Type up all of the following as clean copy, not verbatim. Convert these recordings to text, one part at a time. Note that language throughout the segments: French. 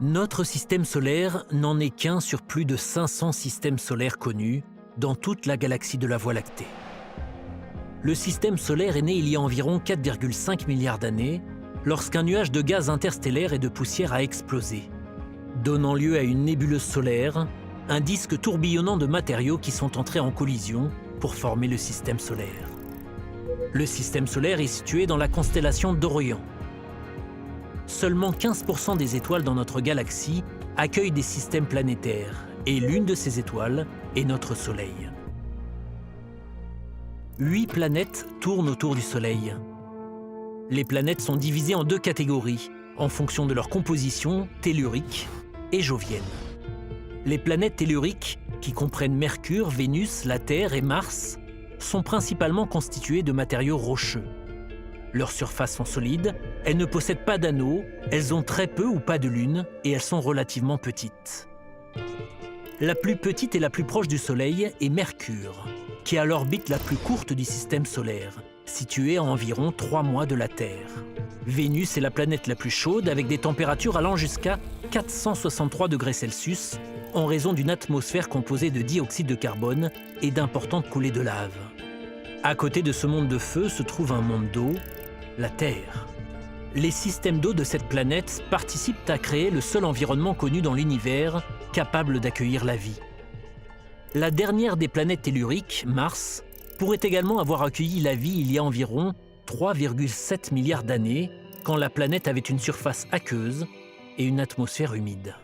Notre système solaire n'en est qu'un sur plus de 500 systèmes solaires connus dans toute la galaxie de la Voie lactée. Le système solaire est né il y a environ 4,5 milliards d'années, lorsqu'un nuage de gaz interstellaire et de poussière a explosé, donnant lieu à une nébuleuse solaire, un disque tourbillonnant de matériaux qui sont entrés en collision pour former le système solaire. Le système solaire est situé dans la constellation d'Orion. Seulement 15% des étoiles dans notre galaxie accueillent des systèmes planétaires, et l'une de ces étoiles est notre Soleil. 8 planètes tournent autour du Soleil. Les planètes sont divisées en 2 catégories, en fonction de leur composition tellurique et jovienne. Les planètes telluriques, qui comprennent Mercure, Vénus, la Terre et Mars, sont principalement constituées de matériaux rocheux. Leurs surfaces sont solides, elles ne possèdent pas d'anneaux, elles ont très peu ou pas de lune et elles sont relativement petites. La plus petite et la plus proche du Soleil est Mercure, qui a l'orbite la plus courte du système solaire, située à environ 3 mois de la Terre. Vénus est la planète la plus chaude avec des températures allant jusqu'à 463 degrés Celsius en raison d'une atmosphère composée de dioxyde de carbone et d'importantes coulées de lave. À côté de ce monde de feu se trouve un monde d'eau, la Terre. Les systèmes d'eau de cette planète participent à créer le seul environnement connu dans l'univers capable d'accueillir la vie. La dernière des planètes telluriques, Mars, pourrait également avoir accueilli la vie il y a environ 3,7 milliards d'années, quand la planète avait une surface aqueuse et une atmosphère humide.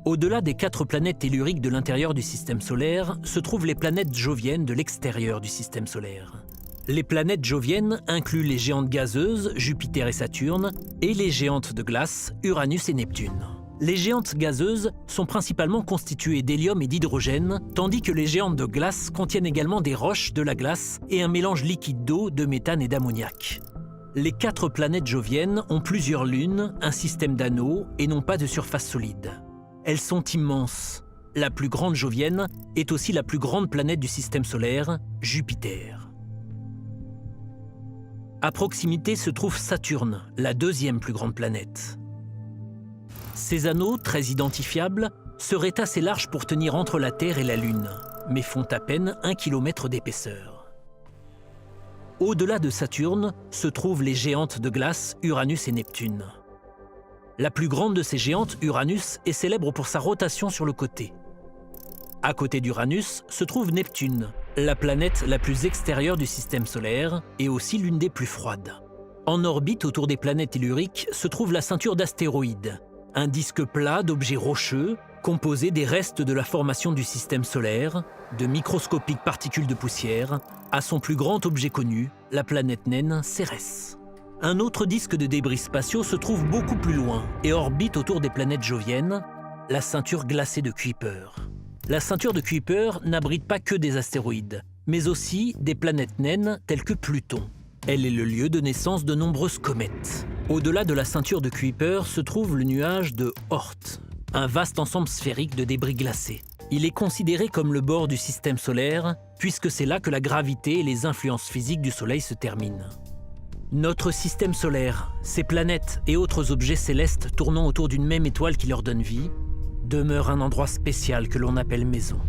Au-delà des 4 planètes telluriques de l'intérieur du système solaire se trouvent les planètes joviennes de l'extérieur du système solaire. Les planètes joviennes incluent les géantes gazeuses, Jupiter et Saturne, et les géantes de glace, Uranus et Neptune. Les géantes gazeuses sont principalement constituées d'hélium et d'hydrogène, tandis que les géantes de glace contiennent également des roches, de la glace et un mélange liquide d'eau, de méthane et d'ammoniac. Les 4 planètes joviennes ont plusieurs lunes, un système d'anneaux et n'ont pas de surface solide. Elles sont immenses. La plus grande jovienne est aussi la plus grande planète du système solaire, Jupiter. À proximité se trouve Saturne, la 2e plus grande planète. Ces anneaux, très identifiables, seraient assez larges pour tenir entre la Terre et la Lune, mais font à peine 1 km d'épaisseur. Au-delà de Saturne se trouvent les géantes de glace Uranus et Neptune. La plus grande de ces géantes, Uranus, est célèbre pour sa rotation sur le côté. À côté d'Uranus se trouve Neptune, la planète la plus extérieure du système solaire et aussi l'une des plus froides. En orbite autour des planètes telluriques se trouve la ceinture d'astéroïdes, un disque plat d'objets rocheux composé des restes de la formation du système solaire, de microscopiques particules de poussière, à son plus grand objet connu, la planète naine Cérès. Un autre disque de débris spatiaux se trouve beaucoup plus loin et orbite autour des planètes joviennes, la ceinture glacée de Kuiper. La ceinture de Kuiper n'abrite pas que des astéroïdes, mais aussi des planètes naines telles que Pluton. Elle est le lieu de naissance de nombreuses comètes. Au-delà de la ceinture de Kuiper se trouve le nuage de Oort, un vaste ensemble sphérique de débris glacés. Il est considéré comme le bord du système solaire, puisque c'est là que la gravité et les influences physiques du Soleil se terminent. Notre système solaire, ses planètes et autres objets célestes tournant autour d'une même étoile qui leur donne vie, demeure un endroit spécial que l'on appelle maison.